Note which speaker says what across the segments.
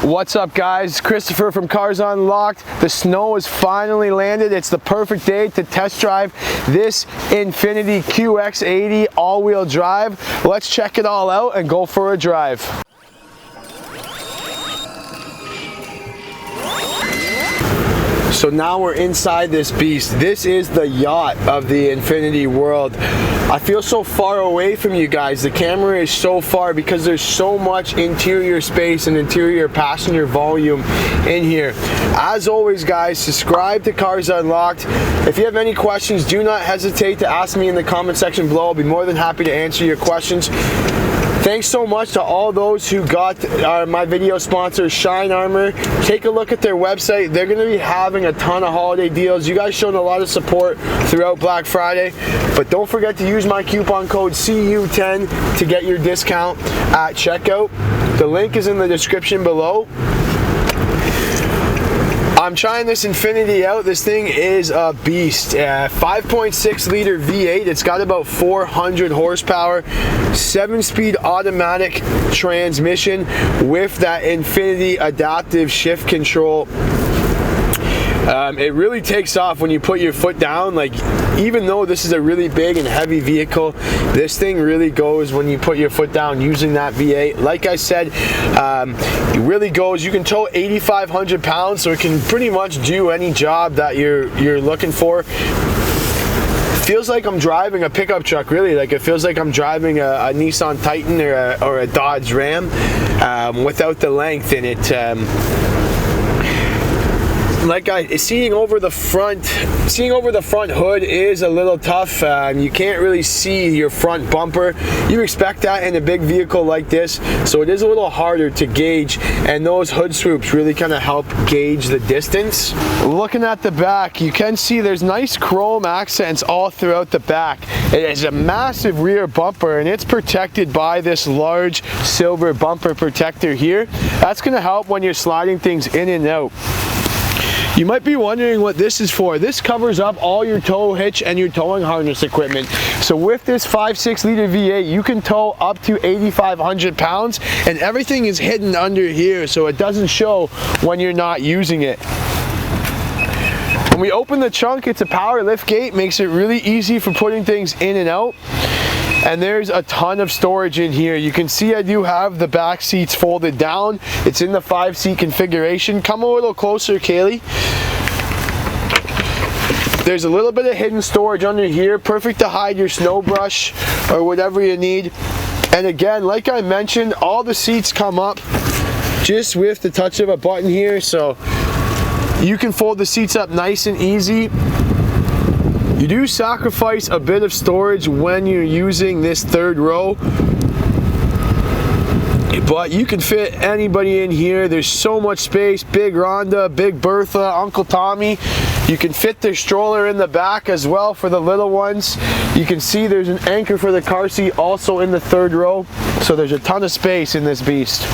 Speaker 1: What's up, guys? Christopher from Cars Unlocked. The snow has finally landed. It's the perfect day to test drive this Infiniti QX80 all-wheel drive. Let's check it all out and go for a drive. So now we're inside this beast. This is the yacht of the Infiniti world. I feel so far away from you guys. The camera is so far because there's so much interior space and interior passenger volume in here. As always, guys, subscribe to Cars Unlocked. If you have any questions, do not hesitate to ask me in the comment section below. I'll be more than happy to answer your questions. Thanks so much to all those who got my video sponsor, Shine Armor. Take a look at their website. They're going to be having a ton of holiday deals. You guys shown a lot of support throughout Black Friday, but don't forget to use my coupon code CU10 to get your discount at checkout. The link is in the description below. I'm trying this Infiniti out. This thing is a beast. 5.6 liter V8. It's got about 400 horsepower. 7-speed automatic transmission with that Infiniti adaptive shift control. It really takes off when you put your foot down. Like, even though this is a really big and heavy vehicle, this thing really goes when you put your foot down using that V8. Like I said, it really goes. You can tow 8,500 pounds, so it can pretty much do any job that you're looking for. Feels like I'm driving a pickup truck, really. Like, it feels like I'm driving a Nissan Titan or a Dodge Ram without the length in it. Like seeing over the front hood is a little tough. You can't really see your front bumper. You expect that in a big vehicle like this, so it is a little harder to gauge, and those hood swoops really kind of help gauge the distance. Looking at the back, you can see there's nice chrome accents all throughout the back. It is a massive rear bumper, and it's protected by this large silver bumper protector here. That's going to help when you're sliding things in and out. You might be wondering what this is for. This covers up all your tow hitch and your towing harness equipment. So with this 5.6 liter V8, you can tow up to 8,500 pounds, and everything is hidden under here, so it doesn't show when you're not using it. When we open the trunk, it's a power lift gate, makes it really easy for putting things in and out. And there's a ton of storage in here. You can see I do have the back seats folded down. It's in the 5-seat configuration. Come a little closer, Kaylee. There's a little bit of hidden storage under here. Perfect to hide your snow brush or whatever you need. And again, like I mentioned, all the seats come up just with the touch of a button here. So you can fold the seats up nice and easy. You do sacrifice a bit of storage when you're using this third row, but you can fit anybody in here. There's so much space. Big Rhonda, Big Bertha, Uncle Tommy. You can fit their stroller in the back as well for the little ones. You can see there's an anchor for the car seat also in the third row, so there's a ton of space in this beast.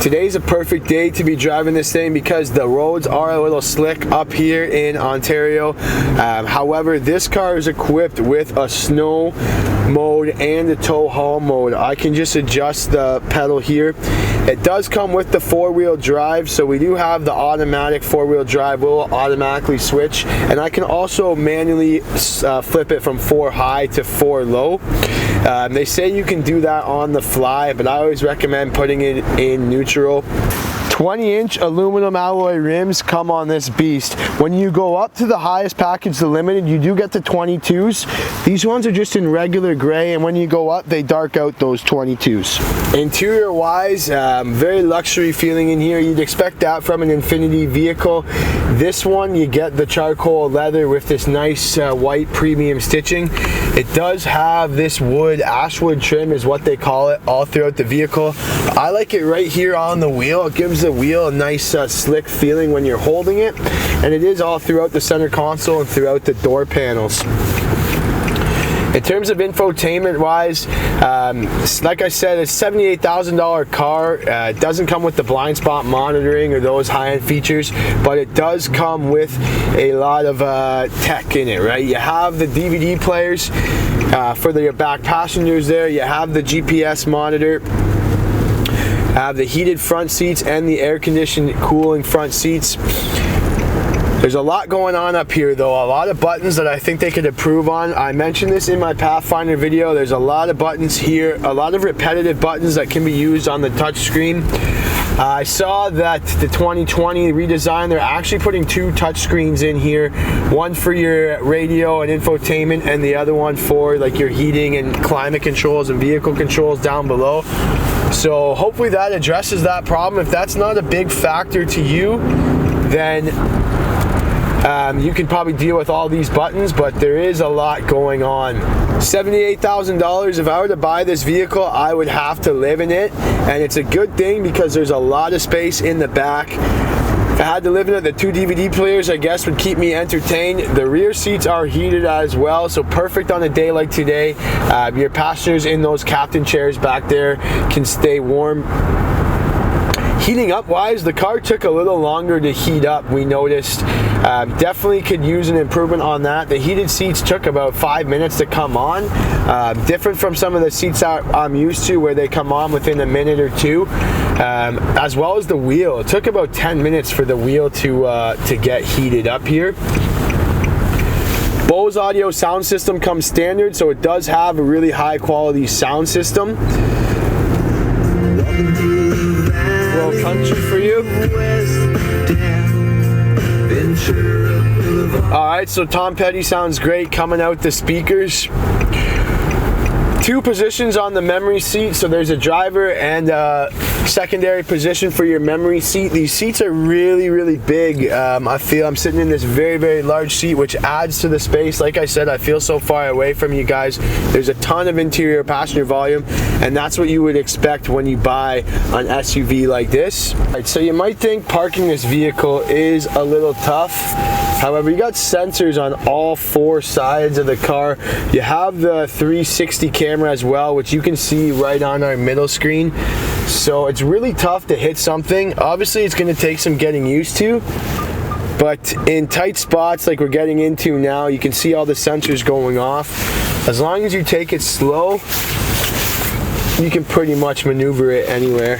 Speaker 1: Today's a perfect day to be driving this thing because the roads are a little slick up here in Ontario. However, this car is equipped with a snow mode and a tow haul mode. I can just adjust the pedal here. It does come with the 4-wheel drive, so we do have the automatic 4-wheel drive. Will automatically switch, and I can also manually flip it from 4 high to 4 low. They say you can do that on the fly, but I always recommend putting it in neutral. 20-inch aluminum alloy rims come on this beast. When you go up to the highest package, the limited, you do get the 22s. These ones are just in regular gray, and when you go up, they dark out those 22s. Interior wise, very luxury feeling in here. You'd expect that from an Infiniti vehicle. This one, you get the charcoal leather with this nice white premium stitching. It does have this wood, ashwood trim is what they call it, all throughout the vehicle. I like it right here on the wheel. It gives the wheel a nice slick feeling when you're holding it, and it is all throughout the center console and throughout the door panels. In terms of infotainment wise, like I said, it's a $78,000 car. It doesn't come with the blind spot monitoring or those high-end features, but it does come with a lot of tech in it, right? You have the DVD players for your back passengers there. You have the GPS monitor. I have the heated front seats and the air-conditioned cooling front seats. There's a lot going on up here though, a lot of buttons that I think they could improve on. I mentioned this in my Pathfinder video. There's a lot of buttons here, a lot of repetitive buttons that can be used on the touch screen. I saw that the 2020 redesign, they're actually putting 2 touch screens in here, one for your radio and infotainment and the other one for like your heating and climate controls and vehicle controls down below. So hopefully that addresses that problem. If that's not a big factor to you, then you can probably deal with all these buttons, but there is a lot going on. $78,000, if I were to buy this vehicle, I would have to live in it, and it's a good thing because there's a lot of space in the back. If I had to live in it, the 2 DVD players, I guess, would keep me entertained. The rear seats are heated as well, so perfect on a day like today. Your passengers in those captain chairs back there can stay warm. Heating up wise, the car took a little longer to heat up, we noticed. Definitely could use an improvement on that. The heated seats took about 5 minutes to come on. Different from some of the seats that I'm used to where they come on within a minute or 2. As well as the wheel. It took about 10 minutes for the wheel to get heated up here. Bose audio sound system comes standard, so it does have a really high quality sound system. Little country for you. Alright, so Tom Petty sounds great coming out the speakers. 2 positions on the memory seat, so there's a driver and a secondary position for your memory seat. These seats are really big. I feel I'm sitting in this very large seat, which adds to the space. Like I said, I feel so far away from you guys. There's a ton of interior passenger volume, and that's what you would expect when you buy an SUV like this. Right, so you might think parking this vehicle is a little tough. However, you got sensors on all 4 sides of the car. You have the 360 camera as well, which you can see right on our middle screen. So it's really tough to hit something. Obviously, it's going to take some getting used to. But in tight spots like we're getting into now, you can see all the sensors going off. As long as you take it slow, you can pretty much maneuver it anywhere.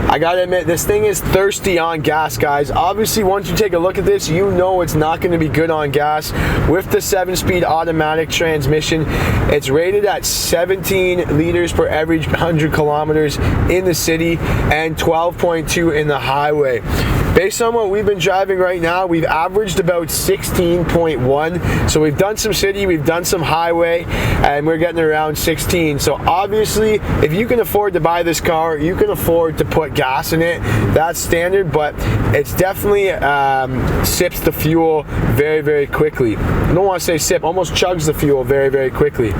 Speaker 1: I gotta admit, this thing is thirsty on gas, guys. Obviously, once you take a look at this, you know it's not gonna be good on gas. With the 7-speed automatic transmission, it's rated at 17 liters per every 100 kilometers in the city and 12.2 in the highway. Based on what we've been driving right now, we've averaged about 16.1. So we've done some city, we've done some highway, and we're getting around 16. So obviously, if you can afford to buy this car, you can afford to put gas in it. That's standard, but it's definitely sips the fuel very quickly. I don't want to say sip, almost chugs the fuel very quickly.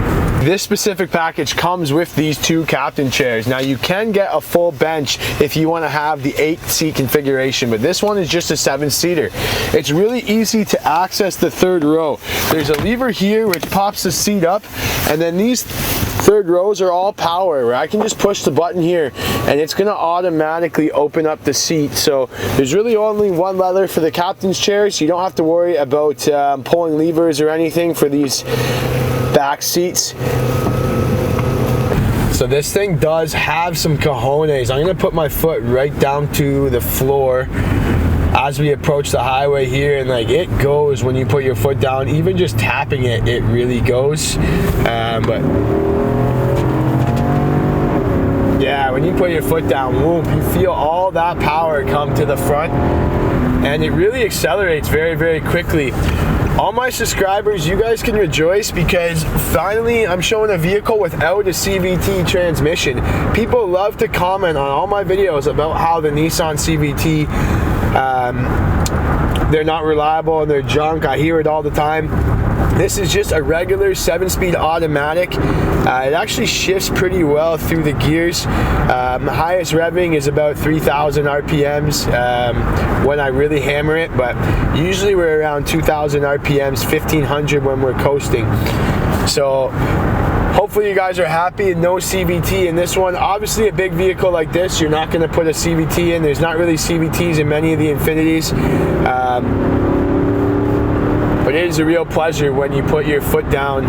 Speaker 1: This specific package comes with these 2 captain chairs. Now you can get a full bench if you want to have the 8-seat configuration, but this one is just a 7-seater. It's really easy to access the 3rd row. There's a lever here which pops the seat up, and then these 3rd rows are all power, where I can just push the button here and it's going to automatically open up the seat. So there's really only one lever for the captain's chair, so you don't have to worry about pulling levers or anything for these back seats. So this thing does have some cojones. I'm going to put my foot right down to the floor as we approach the highway here, and like it goes when you put your foot down. Even just tapping it, it really goes. But yeah, when you put your foot down, whoop, you feel all that power come to the front, and it really accelerates very quickly. All my subscribers, you guys can rejoice because finally I'm showing a vehicle without a CVT transmission. People love to comment on all my videos about how the Nissan CVT, they're not reliable and they're junk. I hear it all the time. This is just a regular 7-speed automatic. It actually shifts pretty well through the gears. Highest revving is about 3,000 RPMs when I really hammer it, but usually we're around 2,000 RPMs, 1,500 when we're coasting. So hopefully you guys are happy, and no CVT in this one. Obviously a big vehicle like this, you're not going to put a CVT in. There's not really CVTs in many of the Infinitis. But it is a real pleasure when you put your foot down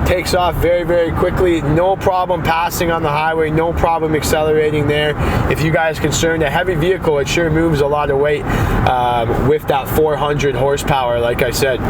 Speaker 1: takes off very, very quickly. No problem passing on the highway, no problem accelerating there. If you guys are concerned, a heavy vehicle, it sure moves a lot of weight with that 400 horsepower, like I said.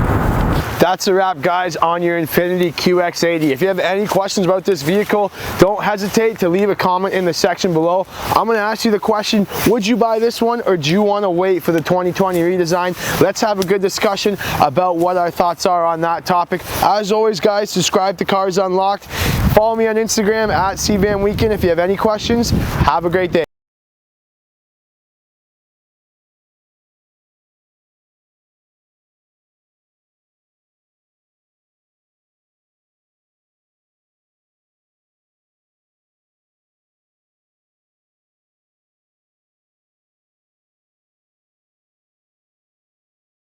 Speaker 1: That's a wrap, guys, on your Infiniti QX80. If you have any questions about this vehicle, don't hesitate to leave a comment in the section below. I'm going to ask you the question, would you buy this one or do you want to wait for the 2020 redesign? Let's have a good discussion about what our thoughts are on that topic. As always, guys, subscribe to Cars Unlocked. Follow me on Instagram at CVanWeekend if you have any questions. Have a great day.